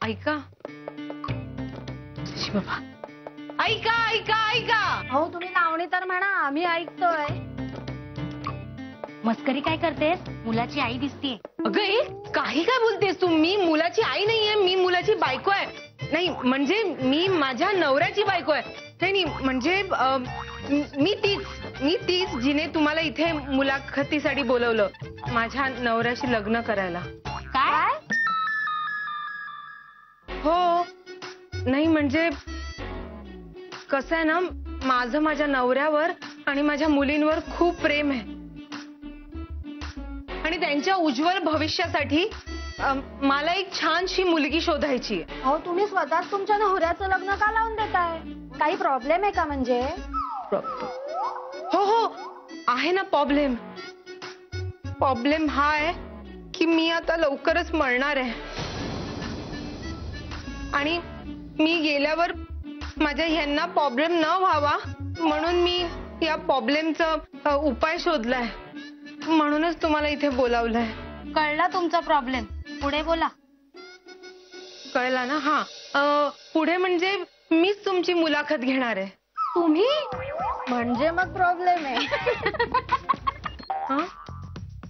ऐका बाबा, ऐका ऐका ऐका. हो तुम्ही नावणी तर म्हणा, आम्ही ऐकतोय. मस्करी काय करतेस? मुलाची आई दिसतीये. अगं ए, काही काय बोलतेस तू? मी मुलाची आई नाहीये, मी मुलाची बायको आहे. नाही म्हणजे मी माझ्या नवऱ्याची बायको आहे. नाही म्हणजे मी तीच जिने तुम्हाला इथे मुलाखतीसाठी बोलवलं, माझ्या नवऱ्याशी लग्न करायला. काय? हो. नाही म्हणजे कसं आहे ना, माझं माझ्या नवऱ्यावर आणि माझ्या मुलींवर खूप प्रेम आहे आणि त्यांच्या उज्ज्वल भविष्यासाठी मला एक छानशी मुलगी शोधायची आहे. हो तुम्ही स्वतःच तुमच्या नवऱ्याचं लग्न का लावून देताय? काही प्रॉब्लेम आहे का म्हणजे? हो हो आहे ना प्रॉब्लेम. प्रॉब्लेम हा आहे की मी आता लवकरच मरणार आहे आणि मी गेल्यावर माझ्या ह्यांना प्रॉब्लेम न व्हावा म्हणून मी या प्रॉब्लेमचा उपाय शोधलाय. म्हणूनच तुम्हाला इथे बोलावलंय. कळला तुमचा प्रॉब्लेम, पुढे बोला. कळला ना? हा पुढे म्हणजे मीच तुमची मुलाखत घेणार आहे. तुम्ही म्हणजे मग प्रॉब्लेम आहे.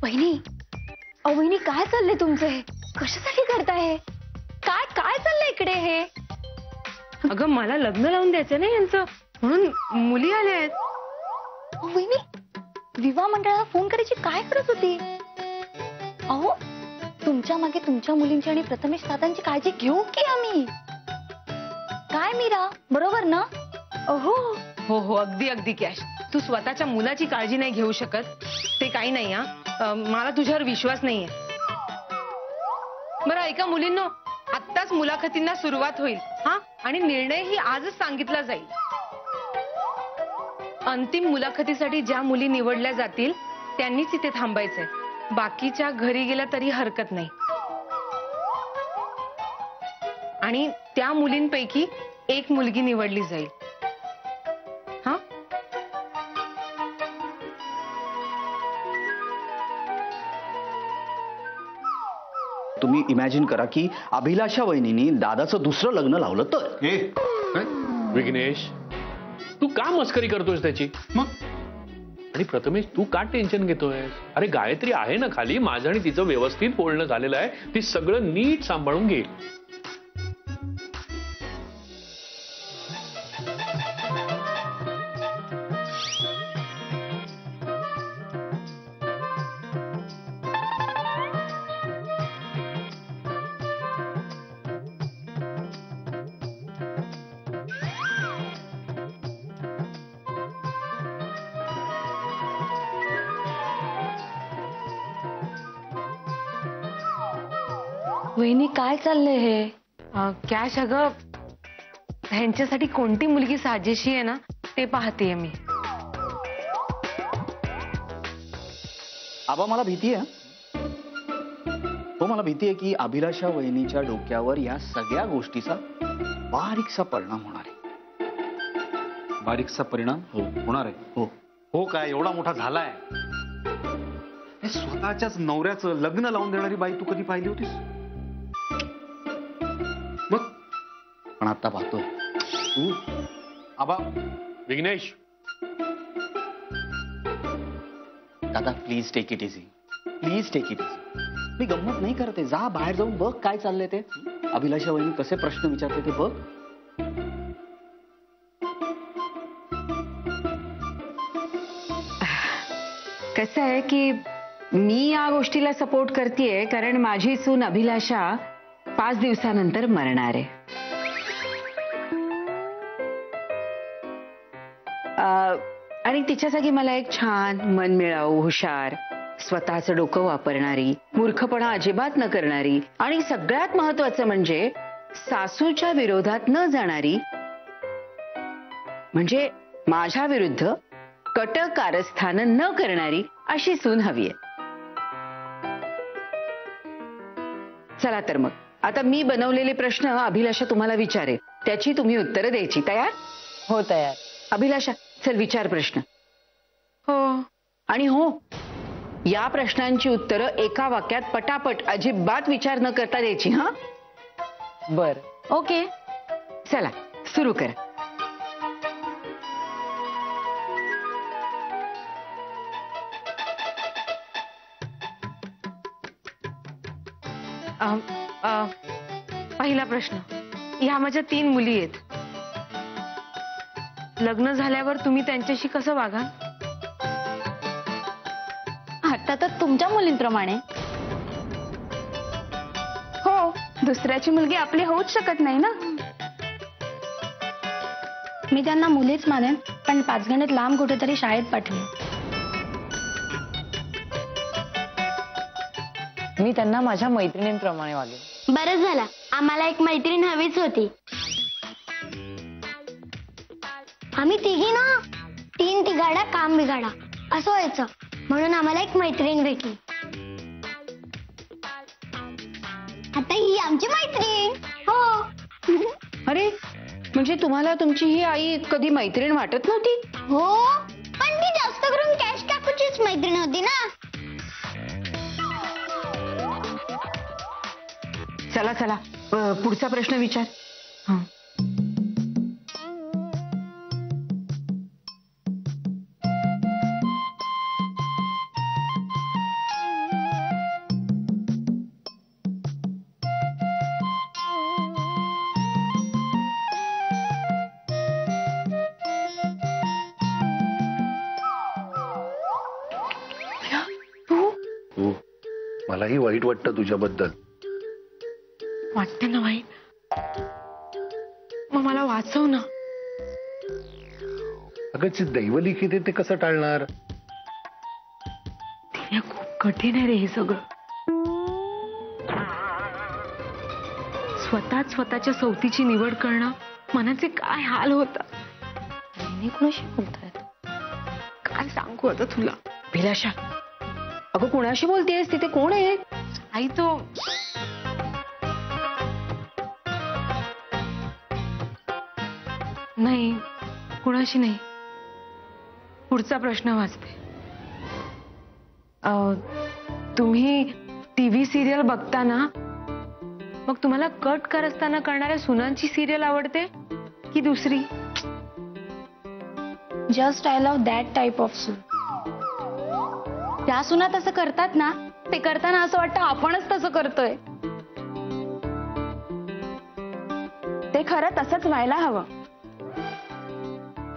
वहिनी, वहिनी काय चाललंय तुमचं? कशासाठी करताय? काय काय चाललंय इकडे हे? अगं मला लग्न लावून द्यायचं ना यांचं, म्हणून मुली आल्या आहेत. वहिनी, विवाह मंडळाला फोन करायची काय करत होती? अहो तुमच्या मागे तुमच्या मुलींची आणि प्रथमेश दादांची काळजी घेऊ की आम्ही. काय मीरा, बरोबर ना? हो हो हो अगदी अगदी कॅश. तू स्वतःच्या मुलाची काळजी नाही घेऊ शकत ते काही नाही. मला तुझ्यावर विश्वास नाहीये. बरं ऐका मुलींनो, आत्ताच मुलाखतींना सुरुवात होईल. हा आणि निर्णय ही आजच सांगितला जाईल. अंतिम मुलाखतीसाठी ज्या मुली निवडल्या जातील त्यांनीच इथे थांबायचंय. बाकीच्या घरी गेल्या तरी हरकत नाही. आणि त्या मुलींपैकी एक मुलगी निवडली जाईल. हा तुम्ही इमॅजिन करा की अभिलाषा वहिनींनी दादाचं दुसरं लग्न लावलं तर. विघ्नेश, तू का मस्करी करतोयस त्याची? मग आणि प्रथमेश तू का टेन्शन घेतोय? अरे गायत्री आहे ना खाली, माझं आणि तिचं व्यवस्थित बोलणं झालेलं आहे. ती सगळं नीट सांभाळून घेईल. वहिनी काय चाललंय हे? कॅश अगं ह्यांच्यासाठी कोणती मुलगी साजेशी आहे ना ते पाहतेय मी. आबा मला भीती आहे. हो मला भीती आहे की अभिलाषा वहिनीच्या डोक्यावर या सगळ्या गोष्टीचा बारीकसा परिणाम होणार आहे. बारीकसा परिणाम होणार आहे? हो हो काय एवढा मोठा झालाय? स्वतःच्याच नवऱ्याचं लग्न लावून देणारी बाई तू कधी पाहिली होतीस? मग पण आता पाहतोय. आबा विघ्नेश, दादा please take it easy. Please take it easy. मी गंमत नाही करते. जा बाहेर जाऊन बघ काय चाललंय ते. अभिलाषा वहिनी कसे प्रश्न विचारते ते बघ. कसं आहे की मी या गोष्टीला सपोर्ट करतेय कारण माझी सून अभिलाषा 5 दिवसानंतर मरणार आहे. आणि तिच्या जागी मला एक छान मनमिळाऊ, हुशार, स्वतःचं डोकं वापरणारी, मूर्खपणा अजिबात न करणारी आणि सगळ्यात महत्वाचं म्हणजे सासूच्या विरोधात न जाणारी, म्हणजे माझ्या विरुद्ध कट कारस्थान न करणारी अशी सून हवी आहे. चला तर मग आता मी बनवलेले प्रश्न अभिलाषा तुम्हाला विचारेल, त्याची तुम्ही उत्तरं द्यायची. तयार? हो तयार. अभिलाषा चल विचार प्रश्न. हो. आणि हो, या प्रश्नांची उत्तरं एका वाक्यात पटापट अजिबात विचार न करता द्यायची. हा बर. ओके. चला सुरू कर. पहिला प्रश्न. ह्या माझ्या 3 मुली आहेत. लग्न झाल्यावर तुम्ही त्यांच्याशी कसं वागा? आता तर तुमच्या मुलींप्रमाणे. हो, दुसऱ्याची मुलगी आपली होऊच शकत नाही ना. मी त्यांना मुलीच मानेन, पण पाचगणीत लांब कुठेतरी शाळेत पाठवेन. मी त्यांना माझ्या मैत्रिणींप्रमाणे वागेन. बरं झालं, आम्हाला एक मैत्रीण हवीच होती. आम्ही तिघी ना 3 तिघाडा काम बिघाडा असं व्हायचं, म्हणून आम्हाला एक मैत्रीण भेटली. आता ही आमची मैत्रीण. हो. अरे म्हणजे तुम्हाला तुमची ही आई कधी मैत्रीण वाटत नव्हती? हो, पण ती जास्त करून कॅश काकूचीच मैत्रीण होती ना. चला चला पुढचा प्रश्न विचार. हं. हो, मलाही वाईट वाटतं तुझ्याबद्दल. वाटते ना वाईट? मग मला वाचव ना. अगं जे दैवलिखित आहे ते कसं टाळणार? हे खूप कठीण आहे रे हे सगळं. स्वतःच्या सवतीची निवड करणं, मनाचे काय हाल होतात. मी कुणाशी बोलतायत? काय सांगू आता तुला. अभिलाषा, अगं कुणाशी बोलतेस? तिथे कोण आहे? आई तो नाही, कुणाशी नाही. पुढचा प्रश्न वाचते. तुम्ही टीव्ही सिरियल बघता ना, मग तुम्हाला कट कर असताना करणाऱ्या सुनांची सिरियल आवडते की दुसरी? Just I love that type of सून. त्या सुना तसं करतात ना, ते करताना असं वाटतं आपणच तसं करतोय. ते खरं तसंच व्हायला हवं.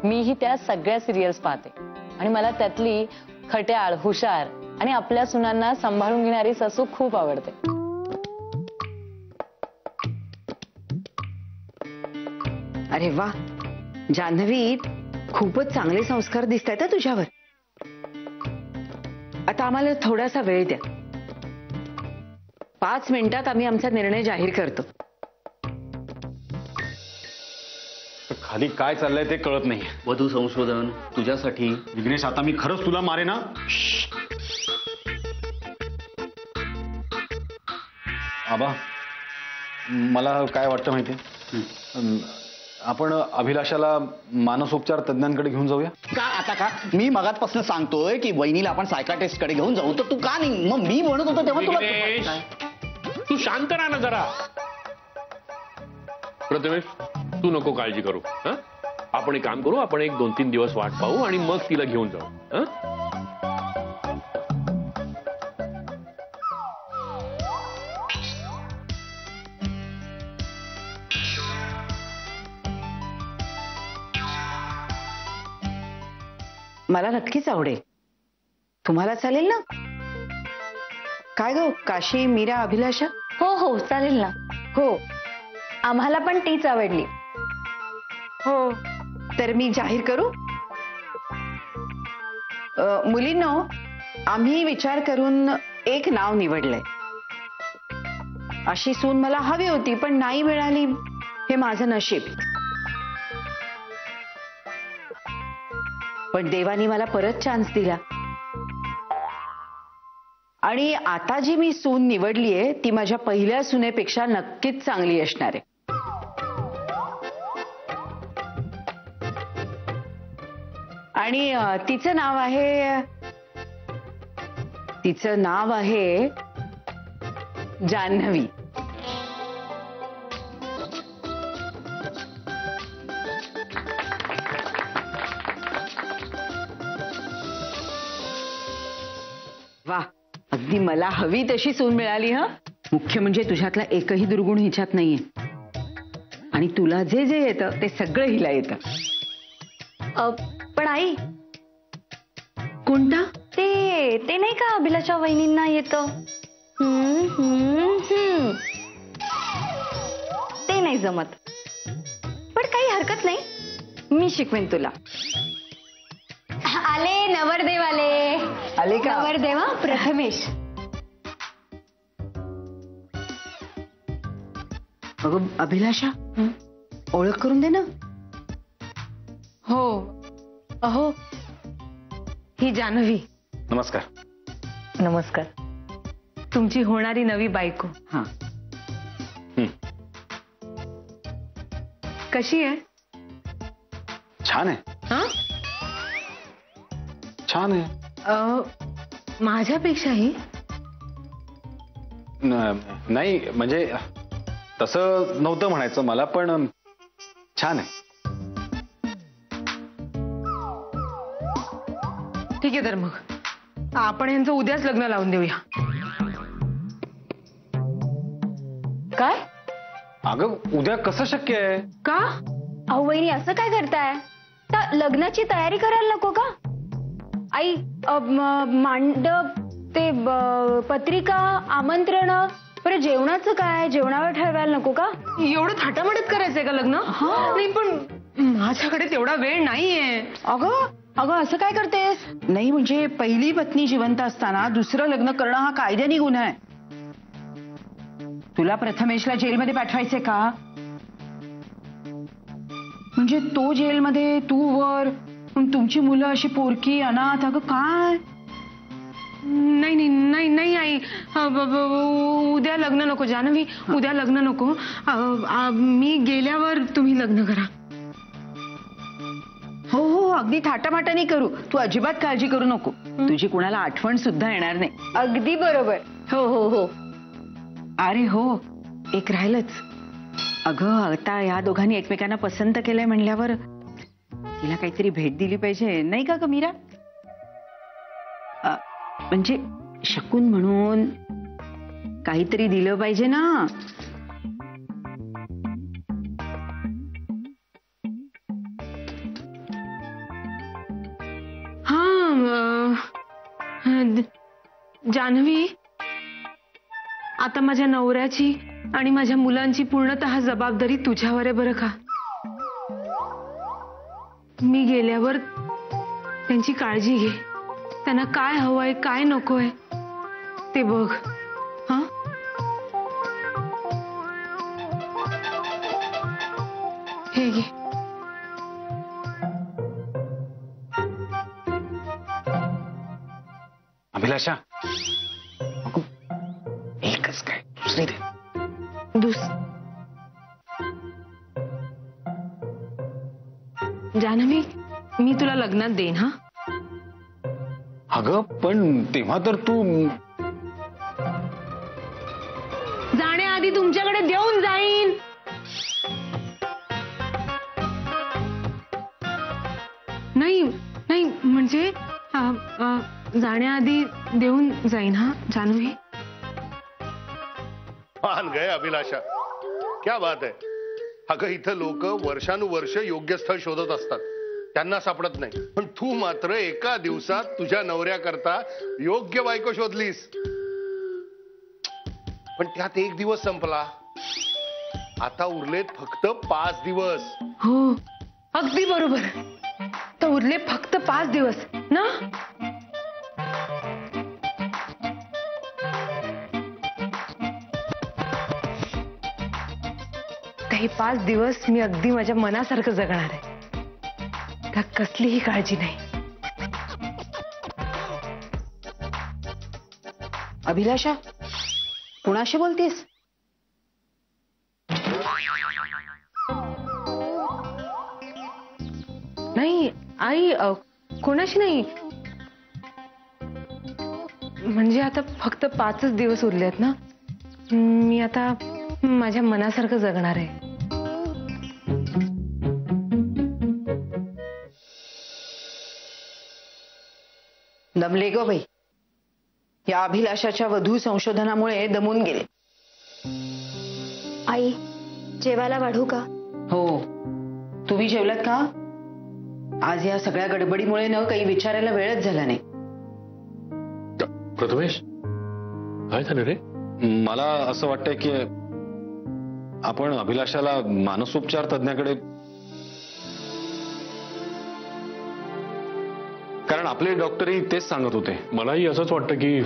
मीही त्या सगळ्या सिरियल्स पाहते आणि मला त्यातली खट्याळ, हुशार आणि आपल्या सुनांना सांभाळून घेणारी सासू खूप आवडते. अरे वा जान्हवी, खूपच चांगले संस्कार दिसत आहेत तुझ्यावर. आता आम्हाला थोडासा वेळ द्या. 5 मिनिटात आम्ही आमचा निर्णय जाहीर करतो. खाली काय चाललंय ते कळत नाही. वधू संशोधन तुझ्यासाठी. विघ्नेश, आता मी खरंच तुला मारे ना. आबा, मला काय वाटतं माहितीये, आपण अभिलाषाला मानसोपचार तज्ञांकडे घेऊन जाऊया. का आता का? मी मगातपासून सांगतोय की वहिनीला आपण सायकाट्रिस्ट कडे घेऊन जाऊ, तर तू का नाही? मग मी म्हणत होतो तेव्हा विघ्नेश, तुला तू शांत राहा ना जरा. प्रथमेश, तू नको काळजी करू. हं? आपण एक काम करू, आपण 1-2-3 दिवस वाट पाहू आणि मग तिला घेऊन जाऊ. हं? मला नक्कीच आवडेल. तुम्हाला चालेल ना? काय गो काशी, मीरा, अभिलाषा? हो हो चालेल ना. हो. आम्हाला पण तीच आवडली. हो, तर मी जाहीर करू? मुलींनो, आम्ही विचार करून एक नाव निवडलंय. अशी सून मला हवी होती पण नाही मिळाली, हे माझं नशीब. पण देवानी मला परत चान्स दिला आणि आता जी मी सून निवडलीये ती माझ्या पहिल्या सुनेपेक्षा नक्कीच चांगली असणार आहे. आणि तिचं नाव आहे जान्हवी. वा, अगदी मला हवी तशी सून मिळाली. ह, मुख्य म्हणजे तुझ्यातला एकही दुर्गुण हिच्यात नाहीये. आणि तुला जे जे येतं ते सगळं हिला येतं. पण आई, कोणता? ते नाही का अभिलाषा वहिनींना येतं. ते नाही जमत. पण काही हरकत नाही, मी शिकवेन तुला. आले नवरदेव आले का? नवरदेव प्रथमेश. अगं अभिलाषा, ओळख करून दे ना. हो, अहो ही जान्हवी, नमस्कार. नमस्कार. तुमची होणारी नवी बायको. हा, कशी आहे? छान आहे. हा? छान आहे. माझ्यापेक्षाही. नाही म्हणजे तसं नव्हतं म्हणायचं मला, पण छान आहे. ठीक आहे, तर मग आपण यांचं उद्याच लग्न लावून देऊया. काय? अगं उद्या कसं शक्य आहे? का? अहो वहिनी, असं काय करताय? तर लग्नाची तयारी करायला नको का? आई, मांडप, ते पत्रिका, आमंत्रण, बरं जेवणाचं काय? जेवणावर ठरवायला नको का? एवढं थाटामाटत करायचंय का लग्न? नाही, पण माझ्याकडे तेवढा वेळ नाहीये. अगं असं काय करतेस? नाही म्हणजे पहिली पत्नी जिवंत असताना दुसरं लग्न करणं हा कायद्याने गुन्हा आहे. तुला प्रथमेशला जेलमध्ये पाठवायचे का? म्हणजे तो जेलमध्ये, तू वर, तुमची मुलं अशी पोरकी अनाथ. अगं काय? नाही नाही नाही नाही आई, उद्या लग्न नको जान्हवी, उद्या लग्न नको. मी गेल्यावर तुम्ही लग्न करा. हो हो, अगदी थाटामाटाने करू. तू अजिबात काळजी करू नको. तुझी कुणाला आठवण सुद्धा येणार नाही. अगदी बरोबर. हो हो हो. अरे हो, एक राहिलंच. अगं आता या दोघांनी एकमेकांना पसंत केलंय म्हणल्यावर तिला काहीतरी भेट दिली पाहिजे, नाही का ग मीरा? म्हणजे शकून म्हणून काहीतरी दिलं पाहिजे ना. जान्हवी, आता माझ्या नवऱ्याची आणि माझ्या मुलांची पूर्णतः जबाबदारी तुझ्यावर आहे बरं का. मी गेल्यावर त्यांची काळजी घे. त्यांना काय हवंय काय नकोय ते बघ. हा, हे घे. अभिलाषा, एकच काय, दुसरी दे. जान्हवी, मी तुला लग्नात देईन. हा, अगं पण तेव्हा तर तू जाण्याआधी तुमच्याकडे देऊन जाईन. नाही नाही म्हणजे जाण्याआधी देऊन जाईन. हा जान्हवी. मान गए अभिलाषा, क्या बात है. अगं इथं लोक वर्षानुवर्ष योग्य स्थळ शोधत असतात, त्यांना सापडत नाही. पण तू मात्र एका दिवसात तुझ्या नवऱ्याकरता योग्य बायको शोधलीस. पण त्यात एक दिवस संपला, आता उरलेत फक्त 5 दिवस. हो, अगदी बरोबर. तर उरले फक्त 5 दिवस ना. हे 5 दिवस मी अगदी माझ्या मनासारखं जगणार आहे. त्यात कसलीही काळजी नाही. अभिलाषा, कुणाशी बोलतेस? नाही आई, कोणाशी नाही. म्हणजे आता फक्त 5च दिवस उरलेत ना. मी आता माझ्या मनासारखं जगणार आहे. दमले ग बाई. या अभिलाषाच्या वधू संशोधनामुळे दमून गेले. आई जेवायला वाढू का? हो, तुम्ही जेवलात का? आज या सगळ्या गडबडीमुळे न काही विचारायला वेळच झाला नाही. प्रथमेश, काय झालं रे? मला असं वाटतंय की आपण अभिलाषाला मानसोपचार तज्ञाकडे, कारण आपले डॉक्टरही तेच सांगत होते. मलाही असंच वाटतं की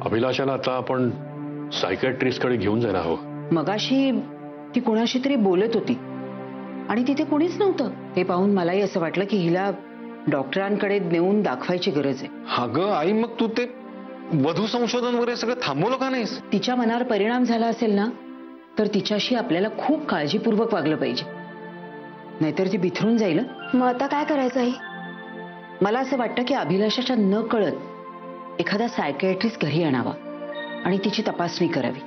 अभिलाषाला आता आपण सायकॅट्रिस्टकडे घेऊन जायला हवं. मगाशी ती कोणाशी तरी बोलत होती आणि तिथे कोणीच नव्हतं. हे पाहून मलाही असं वाटलं की हिला डॉक्टरांकडे नेऊन दाखवायची गरज आहे. अगं आई, मग तू ते वधू संशोधन वगैरे सगळं थांबवलं का नाहीस? तिच्या मनावर परिणाम झाला असेल ना, तर तिच्याशी आपल्याला खूप काळजीपूर्वक वागलं पाहिजे, नाहीतर ती बिथरून जाईल. मग आता काय करायचं आई? मला असं वाटतं की अभिलाषाच्या न कळत एखादा सायकॅट्रिस्ट घरी आणावा आणि तिची तपासणी करावी.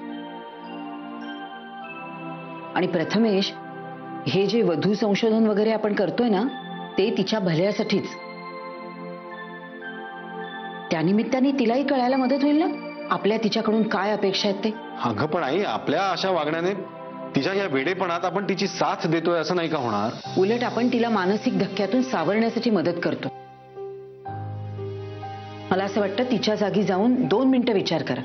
आणि प्रथमेश, हे जे वधू संशोधन वगैरे आपण करतोय ना, ते तिच्या भल्यासाठीच. त्यानिमित्ताने तिलाही कळायला मदत होईल ना आपल्या तिच्याकडून काय अपेक्षा आहेत ते. अगं पण आई, आपल्या अशा वागण्याने तिच्या या वेडेपणात आपण तिची साथ देतोय असं नाही का होणार? उलट आपण तिला मानसिक धक्क्यातून सावरण्यासाठी मदत करतो. मला असं वाटतं तिच्या जागी जाऊन 2 मिनिटं विचार करा.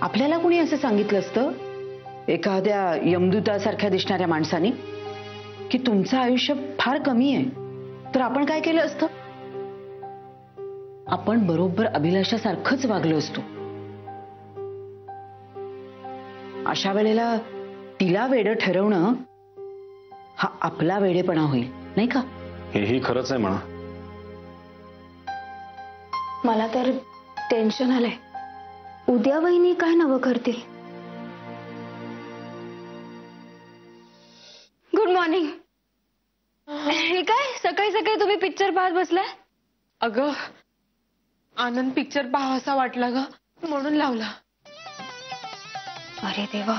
आपल्याला कुणी असं सांगितलं असतं एखाद्या यमदूतासारख्या दिसणाऱ्या माणसाने की तुमचं आयुष्य फार कमी आहे, तर आपण काय केलं असतं? आपण बरोबर अभिलाषासारखंच वागलो असतो. अशा वेळेला तिला वेडं ठरवणं हा आपला वेडेपणा होईल, नाही का? हेही खरंच आहे म्हणा. मला तर टेन्शन आलंय. उद्या वहिनी काय नवं करतील? Good morning. हे काय सकाळी सकाळी तुम्ही पिक्चर पाहत बसलाय? अगं, आनंद पिक्चर पाहावासा वाटला ग, म्हणून लावला. अरे देवा,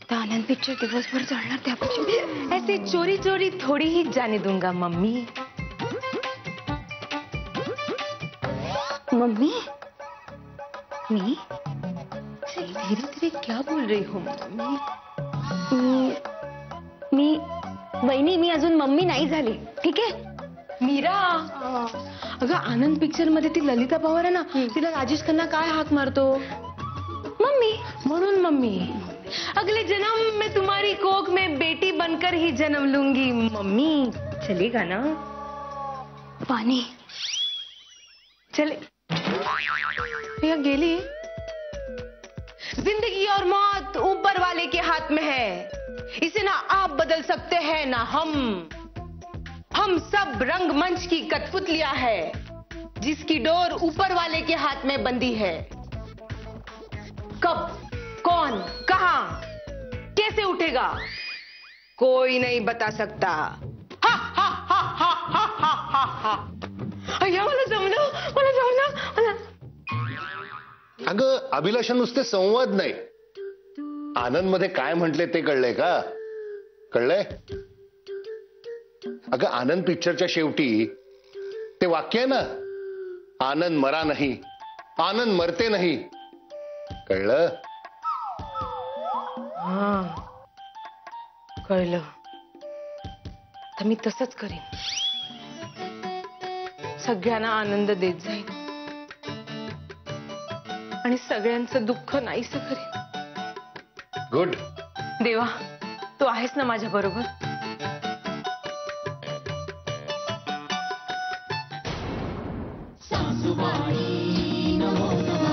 त्या आनंद पिक्चर दिवसभर चालणार त्यापेक्षा ऐसे चोरी चोरी थोड़ी ही जाने दूंगा मम्मी. मम्मी मी धीरे धीरे क्या बोल रही हो मम्मी? मी वहिनी, मी अजून मम्मी नाही झाली, ठीक आहे? मीरा, अगं आनंद पिक्चर मध्ये ती ललिता पवार आहे ना, तिला राजेश खन्ना काय हाक मारतो? मम्मी. म्हणून मम्मी. अगले जन्म में तुम्हारी कोख में बेटी बनकर ही जन्म लूंगी मम्मी. चलेगा ना? पानी चले. भैया गेली. जिंदगी और मौत ऊपर वाले के हाथ में है. इसे ना आप बदल सकते हैं ना हम सब रंगमंच की कठपुतलियां है जिसकी डोर ऊपर वाले के हाथ में बंधी है. कब, कौन, कहां, कैसे उठेगा कोई नहीं बता सकता. हा हा हा हा हा हा हा हा. अय्या, मला जमलं. अगं अभिलाषा, नुसते संवाद नाही, आनंद मध्ये काय म्हटले ते कळलंय का? कळलंय? अगं आनंद पिक्चरच्या शेवटी ते वाक्य आहे ना, आनंद मरा नाही, आनंद मरते नाही. कळलं? हा, कळलं. तर मी तसंच करीन. सगळ्यांना आनंद देत जाईन आणि सगळ्यांचं दुःख नाहीसं करीन. गुड. देवा, तू आहेस ना माझ्या बरोबर? सासूबाई नमो नमः.